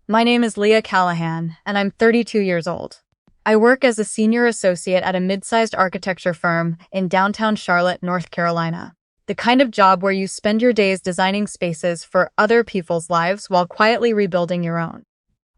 My name is Leah Callahan, and I'm 32 years old. I work as a senior associate at a mid-sized architecture firm in downtown Charlotte, North Carolina. The kind of job where you spend your days designing spaces for other people's lives while quietly rebuilding your own.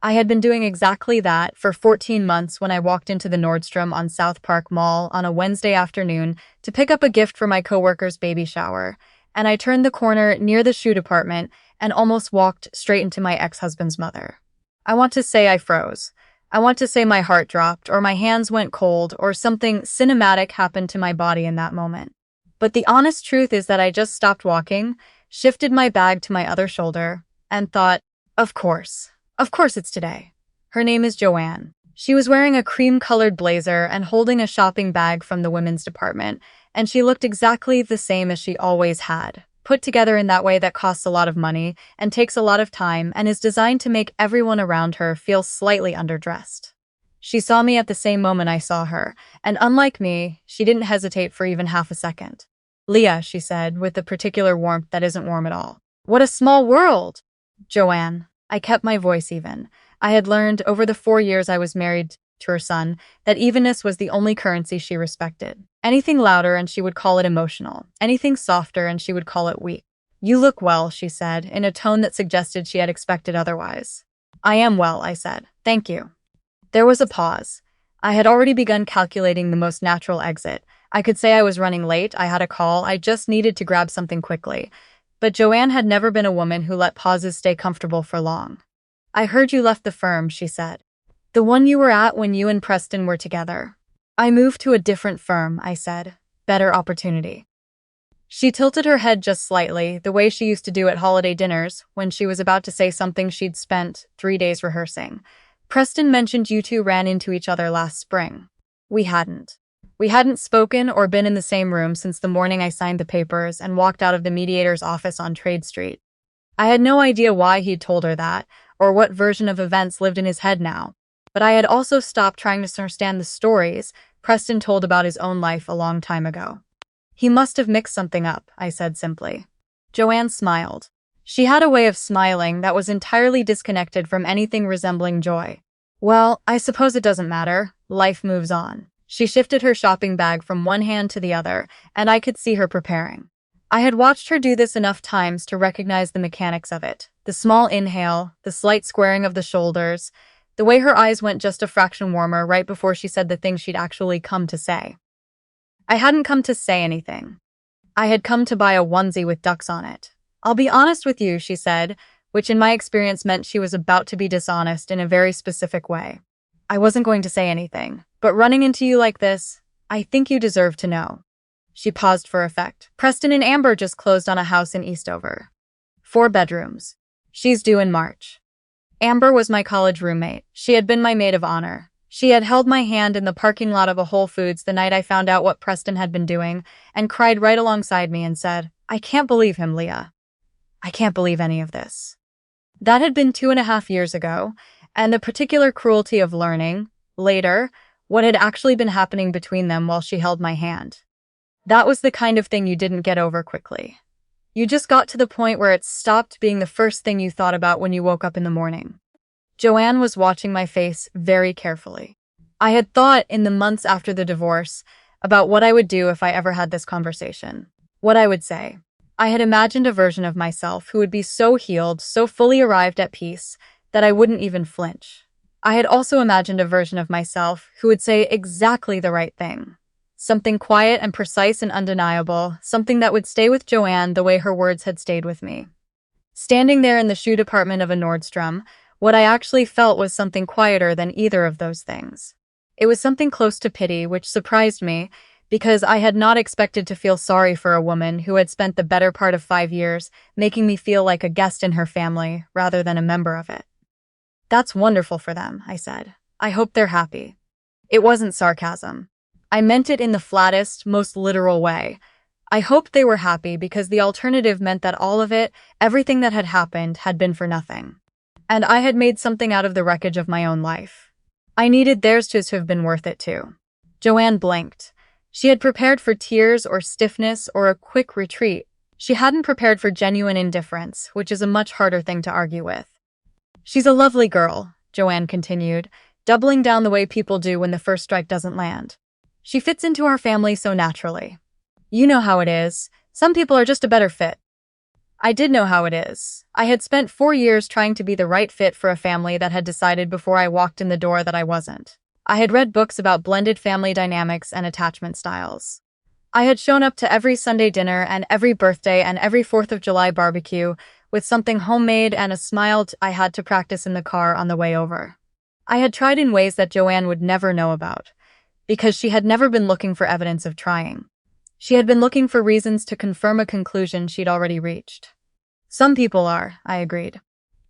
I had been doing exactly that for 14 months when I walked into the Nordstrom on South Park Mall on a Wednesday afternoon to pick up a gift for my coworker's baby shower, and I turned the corner near the shoe department and almost walked straight into my ex-husband's mother. I want to say I froze. I want to say my heart dropped, or my hands went cold, or something cinematic happened to my body in that moment. But the honest truth is that I just stopped walking, shifted my bag to my other shoulder, and thought, of course it's today. Her name is Joanne. She was wearing a cream-colored blazer and holding a shopping bag from the women's department, and she looked exactly the same as she always had, put together in that way that costs a lot of money and takes a lot of time and is designed to make everyone around her feel slightly underdressed. She saw me at the same moment I saw her, and unlike me, she didn't hesitate for even half a second. "Leah," she said, with a particular warmth that isn't warm at all. "What a small world!" "Joanne." I kept my voice even. I had learned over the 4 years I was married to her son that evenness was the only currency she respected. Anything louder and she would call it emotional. Anything softer and she would call it weak. "You look well," she said, in a tone that suggested she had expected otherwise. "I am well," I said. "Thank you." There was a pause. I had already begun calculating the most natural exit. I could say I was running late, I had a call, I just needed to grab something quickly. But Joanne had never been a woman who let pauses stay comfortable for long. "I heard you left the firm," she said. "The one you were at when you and Preston were together." "I moved to a different firm," I said. "Better opportunity." She tilted her head just slightly, the way she used to do at holiday dinners when she was about to say something she'd spent 3 days rehearsing. "Preston mentioned you two ran into each other last spring." We hadn't. We hadn't spoken or been in the same room since the morning I signed the papers and walked out of the mediator's office on Trade Street. I had no idea why he'd told her that, or what version of events lived in his head now. But I had also stopped trying to understand the stories Preston told about his own life a long time ago. "He must have mixed something up," I said simply. Joanne smiled. She had a way of smiling that was entirely disconnected from anything resembling joy. "Well, I suppose it doesn't matter. Life moves on." She shifted her shopping bag from one hand to the other, and I could see her preparing. I had watched her do this enough times to recognize the mechanics of it. The small inhale, the slight squaring of the shoulders, the way her eyes went just a fraction warmer right before she said the thing she'd actually come to say. I hadn't come to say anything. I had come to buy a onesie with ducks on it. "I'll be honest with you," she said, which in my experience meant she was about to be dishonest in a very specific way. "I wasn't going to say anything, but running into you like this, I think you deserve to know." She paused for effect. "Preston and Amber just closed on a house in Eastover. 4 bedrooms. She's due in March." Amber was my college roommate. She had been my maid of honor. She had held my hand in the parking lot of a Whole Foods the night I found out what Preston had been doing, and cried right alongside me and said, "I can't believe him, Leah. I can't believe any of this." That had been 2.5 years ago, and the particular cruelty of learning, later, what had actually been happening between them while she held my hand. That was the kind of thing you didn't get over quickly. You just got to the point where it stopped being the first thing you thought about when you woke up in the morning. Joanne was watching my face very carefully. I had thought in the months after the divorce about what I would do if I ever had this conversation. What I would say. I had imagined a version of myself who would be so healed, so fully arrived at peace, that I wouldn't even flinch. I had also imagined a version of myself who would say exactly the right thing. Something quiet and precise and undeniable, something that would stay with Joanne the way her words had stayed with me. Standing there in the shoe department of a Nordstrom, what I actually felt was something quieter than either of those things. It was something close to pity, which surprised me, because I had not expected to feel sorry for a woman who had spent the better part of 5 years making me feel like a guest in her family rather than a member of it. "That's wonderful for them," I said. "I hope they're happy." It wasn't sarcasm. I meant it in the flattest, most literal way. I hoped they were happy because the alternative meant that all of it, everything that had happened, had been for nothing. And I had made something out of the wreckage of my own life. I needed theirs to have been worth it too. Joanne blinked. She had prepared for tears or stiffness or a quick retreat. She hadn't prepared for genuine indifference, which is a much harder thing to argue with. She's a lovely girl, Joanne continued, doubling down the way people do when the first strike doesn't land. She fits into our family so naturally. You know how it is. Some people are just a better fit. I did know how it is. I had spent 4 years trying to be the right fit for a family that had decided before I walked in the door that I wasn't. I had read books about blended family dynamics and attachment styles. I had shown up to every Sunday dinner and every birthday and every 4th of July barbecue with something homemade and a smile I had to practice in the car on the way over. I had tried in ways that Joanne would never know about, because she had never been looking for evidence of trying. She had been looking for reasons to confirm a conclusion she'd already reached. Some people are, I agreed.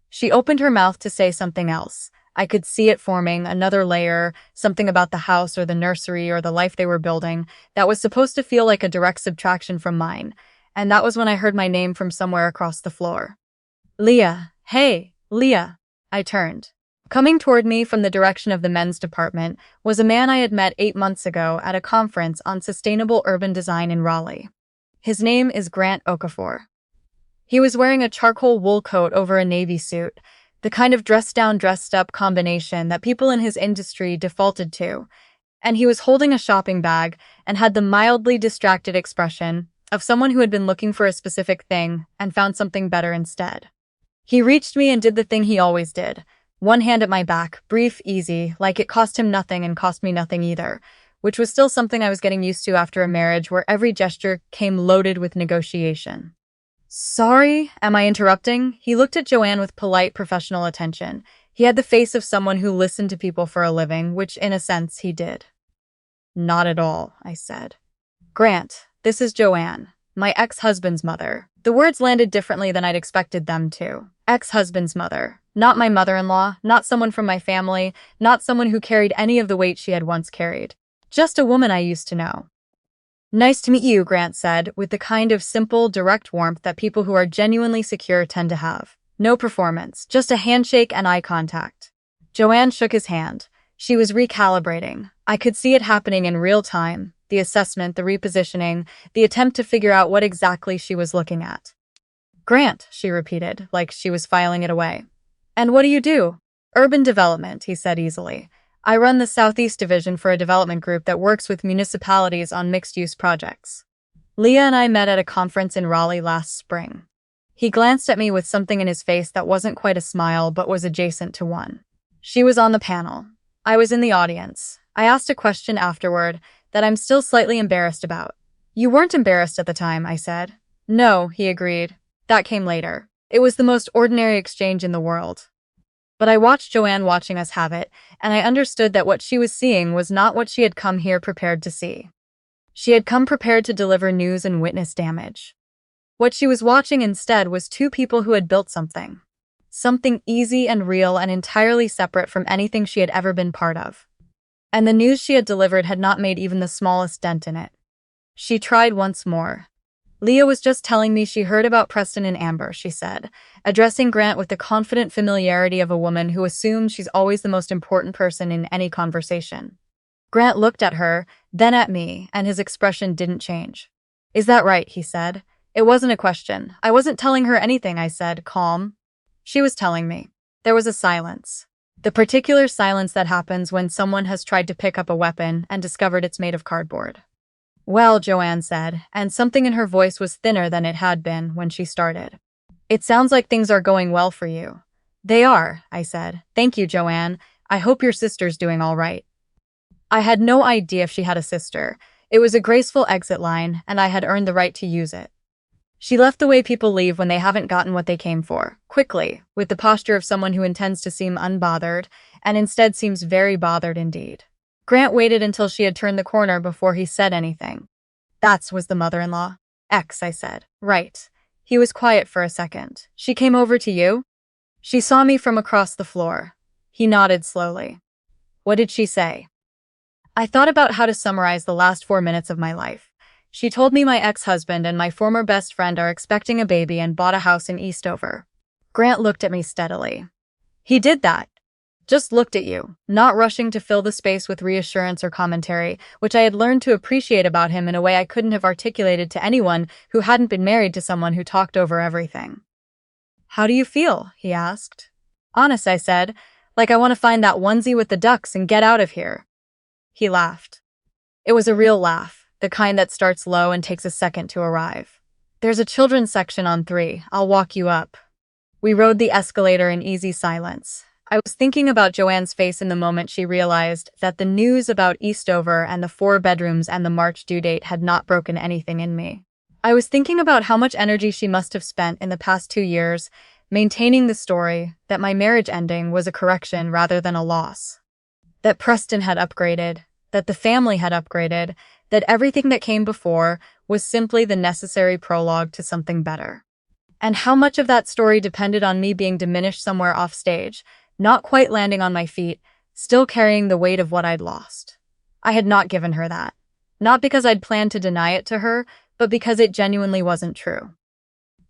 She opened her mouth to say something else. I could see it forming, another layer, something about the house or the nursery or the life they were building, that was supposed to feel like a direct subtraction from mine, and that was when I heard my name from somewhere across the floor. Leah. Hey, Leah. I turned. Coming toward me from the direction of the men's department was a man I had met 8 months ago at a conference on sustainable urban design in Raleigh. His name is Grant Okafor. He was wearing a charcoal wool coat over a navy suit, the kind of dressed-down, dressed-up combination that people in his industry defaulted to, and he was holding a shopping bag and had the mildly distracted expression of someone who had been looking for a specific thing and found something better instead. He reached me and did the thing he always did. One hand at my back, brief, easy, like it cost him nothing and cost me nothing either, which was still something I was getting used to after a marriage where every gesture came loaded with negotiation. Sorry, am I interrupting? He looked at Joanne with polite professional attention. He had the face of someone who listened to people for a living, which in a sense he did. Not at all, I said. Grant, this is Joanne, my ex-husband's mother. The words landed differently than I'd expected them to. Ex-husband's mother. Not my mother-in-law, not someone from my family, not someone who carried any of the weight she had once carried. Just a woman I used to know. Nice to meet you, Grant said, with the kind of simple, direct warmth that people who are genuinely secure tend to have. No performance, just a handshake and eye contact. Joanne shook his hand. She was recalibrating. I could see it happening in real time. The assessment, the repositioning, the attempt to figure out what exactly she was looking at. Grant, she repeated, like she was filing it away. And what do you do? Urban development, he said easily. I run the Southeast Division for a development group that works with municipalities on mixed-use projects. Leah and I met at a conference in Raleigh last spring. He glanced at me with something in his face that wasn't quite a smile but was adjacent to one. She was on the panel. I was in the audience. I asked a question afterward that I'm still slightly embarrassed about. You weren't embarrassed at the time, I said. No, he agreed. That came later. It was the most ordinary exchange in the world. But I watched Joanne watching us have it, and I understood that what she was seeing was not what she had come here prepared to see. She had come prepared to deliver news and witness damage. What she was watching instead was two people who had built something. Something easy and real and entirely separate from anything she had ever been part of. And the news she had delivered had not made even the smallest dent in it. She tried once more. Leah was just telling me she heard about Preston and Amber, she said, addressing Grant with the confident familiarity of a woman who assumes she's always the most important person in any conversation. Grant looked at her, then at me, and his expression didn't change. Is that right, he said. It wasn't a question. I wasn't telling her anything, I said, calm. She was telling me. There was a silence. The particular silence that happens when someone has tried to pick up a weapon and discovered it's made of cardboard. Well, Joanne said, and something in her voice was thinner than it had been when she started. It sounds like things are going well for you. They are, I said. Thank you, Joanne. I hope your sister's doing all right. I had no idea if she had a sister. It was a graceful exit line, and I had earned the right to use it. She left the way people leave when they haven't gotten what they came for, quickly, with the posture of someone who intends to seem unbothered, and instead seems very bothered indeed. Grant waited until she had turned the corner before he said anything. That was the mother-in-law. Ex, I said. Right. He was quiet for a second. She came over to you? She saw me from across the floor. He nodded slowly. What did she say? I thought about how to summarize the last 4 minutes of my life. She told me my ex-husband and my former best friend are expecting a baby and bought a house in Eastover. Grant looked at me steadily. He did that. Just looked at you, not rushing to fill the space with reassurance or commentary, which I had learned to appreciate about him in a way I couldn't have articulated to anyone who hadn't been married to someone who talked over everything. How do you feel? He asked. Honest, I said, like I want to find that onesie with the ducks and get out of here. He laughed. It was a real laugh, the kind that starts low and takes a second to arrive. There's a children's section on 3. I'll walk you up. We rode the escalator in easy silence. I was thinking about Joanne's face in the moment she realized that the news about Eastover and the 4 bedrooms and the March due date had not broken anything in me. I was thinking about how much energy she must have spent in the past 2 years maintaining the story that my marriage ending was a correction rather than a loss. That Preston had upgraded, that the family had upgraded, that everything that came before was simply the necessary prologue to something better. And how much of that story depended on me being diminished somewhere off stage, not quite landing on my feet, still carrying the weight of what I'd lost. I had not given her that. Not because I'd planned to deny it to her, but because it genuinely wasn't true.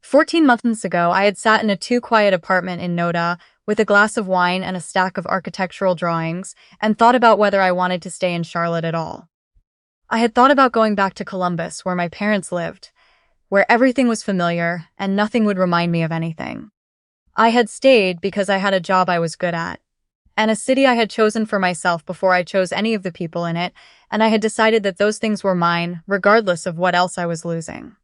14 months ago, I had sat in a too-quiet apartment in Noda with a glass of wine and a stack of architectural drawings and thought about whether I wanted to stay in Charlotte at all. I had thought about going back to Columbus, where my parents lived, where everything was familiar and nothing would remind me of anything. I had stayed because I had a job I was good at, and a city I had chosen for myself before I chose any of the people in it, and I had decided that those things were mine, regardless of what else I was losing.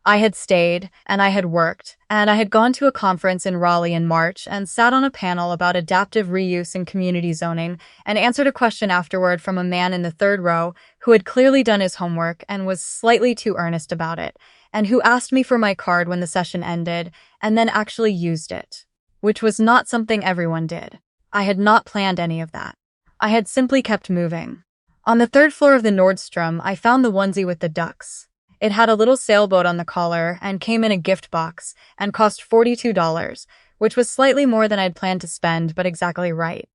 I had stayed, and I had worked, and I had gone to a conference in Raleigh in March and sat on a panel about adaptive reuse and community zoning and answered a question afterward from a man in the 3rd row who had clearly done his homework and was slightly too earnest about it, and who asked me for my card when the session ended and then actually used it, which was not something everyone did. I had not planned any of that. I had simply kept moving. On the 3rd floor of the Nordstrom, I found the onesie with the ducks. It had a little sailboat on the collar and came in a gift box and cost $42, which was slightly more than I'd planned to spend, but exactly right.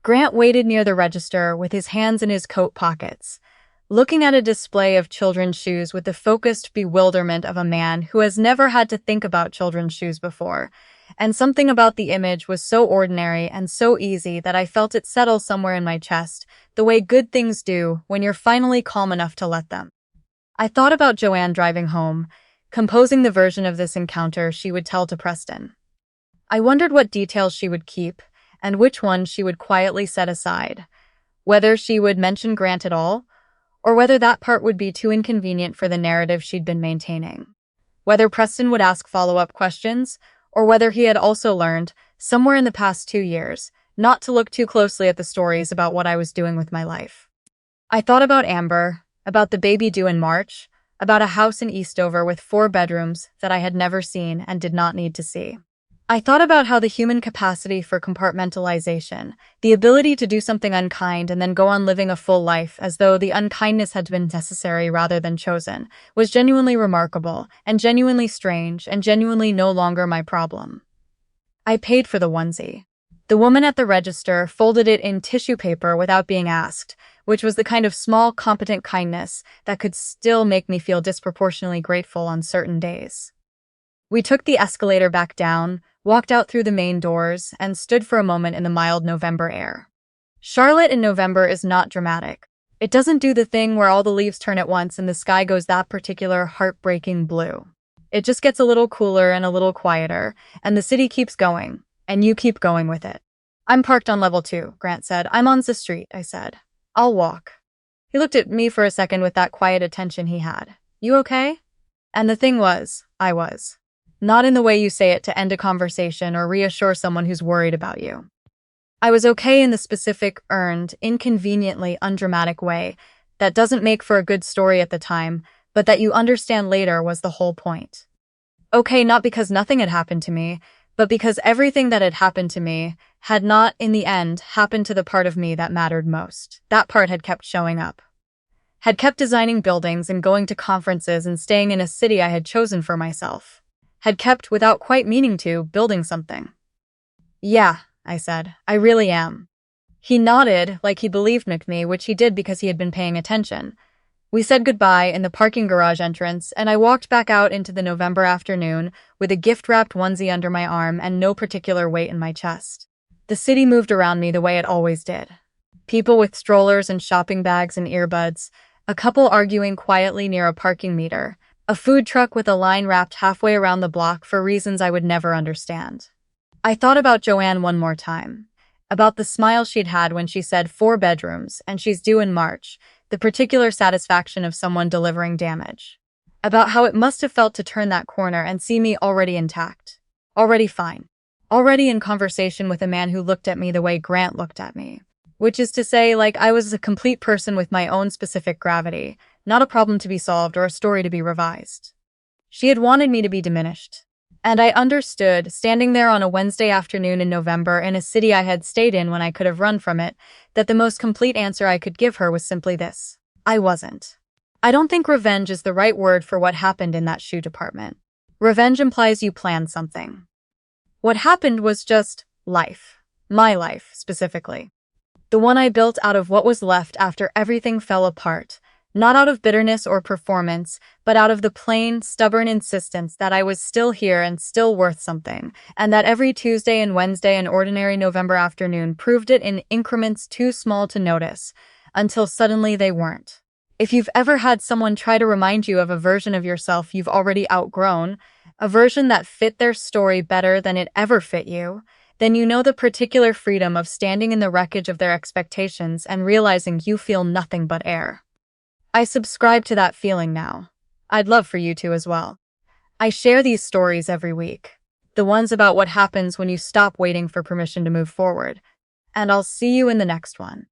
Grant waited near the register with his hands in his coat pockets, looking at a display of children's shoes with the focused bewilderment of a man who has never had to think about children's shoes before. And something about the image was so ordinary and so easy that I felt it settle somewhere in my chest, the way good things do when you're finally calm enough to let them. I thought about Joanne driving home, composing the version of this encounter she would tell to Preston. I wondered what details she would keep, and which ones she would quietly set aside, whether she would mention Grant at all, or whether that part would be too inconvenient for the narrative she'd been maintaining. Whether Preston would ask follow-up questions, or whether he had also learned, somewhere in the past 2 years, not to look too closely at the stories about what I was doing with my life. I thought about Amber, about the baby due in March, about a house in Eastover with 4 bedrooms that I had never seen and did not need to see. I thought about how the human capacity for compartmentalization, the ability to do something unkind and then go on living a full life as though the unkindness had been necessary rather than chosen, was genuinely remarkable and genuinely strange and genuinely no longer my problem. I paid for the onesie. The woman at the register folded it in tissue paper without being asked, which was the kind of small, competent kindness that could still make me feel disproportionately grateful on certain days. We took the escalator back down, walked out through the main doors, and stood for a moment in the mild November air. Charlotte in November is not dramatic. It doesn't do the thing where all the leaves turn at once and the sky goes that particular heartbreaking blue. It just gets a little cooler and a little quieter, and the city keeps going, and you keep going with it. I'm parked on level 2, Grant said. I'm on the street, I said. I'll walk. He looked at me for a second with that quiet attention he had. You okay? And the thing was, I was. Not in the way you say it to end a conversation or reassure someone who's worried about you. I was okay in the specific, earned, inconveniently undramatic way that doesn't make for a good story at the time, but that you understand later was the whole point. Okay, not because nothing had happened to me, but because everything that had happened to me had not, in the end, happened to the part of me that mattered most. That part had kept showing up. Had kept designing buildings and going to conferences and staying in a city I had chosen for myself. Had kept, without quite meaning to, building something. Yeah, I said, I really am. He nodded, like he believed me, which he did because he had been paying attention. We said goodbye in the parking garage entrance, and I walked back out into the November afternoon with a gift-wrapped onesie under my arm and no particular weight in my chest. The city moved around me the way it always did. People with strollers and shopping bags and earbuds, a couple arguing quietly near a parking meter, a food truck with a line wrapped halfway around the block for reasons I would never understand. I thought about Joanne one more time. About the smile she'd had when she said 4 bedrooms and she's due in March, the particular satisfaction of someone delivering damage. About how it must have felt to turn that corner and see me already intact. Already fine. Already in conversation with a man who looked at me the way Grant looked at me. Which is to say, like I was a complete person with my own specific gravity, not a problem to be solved or a story to be revised. She had wanted me to be diminished. And I understood, standing there on a Wednesday afternoon in November in a city I had stayed in when I could have run from it, that the most complete answer I could give her was simply this. I wasn't. I don't think revenge is the right word for what happened in that shoe department. Revenge implies you planned something. What happened was just life. My life, specifically. The one I built out of what was left after everything fell apart. Not out of bitterness or performance, but out of the plain, stubborn insistence that I was still here and still worth something, and that every Tuesday and Wednesday and ordinary November afternoon proved it in increments too small to notice, until suddenly they weren't. If you've ever had someone try to remind you of a version of yourself you've already outgrown, a version that fit their story better than it ever fit you, then you know the particular freedom of standing in the wreckage of their expectations and realizing you feel nothing but air. I subscribe to that feeling now. I'd love for you to as well. I share these stories every week. The ones about what happens when you stop waiting for permission to move forward. And I'll see you in the next one.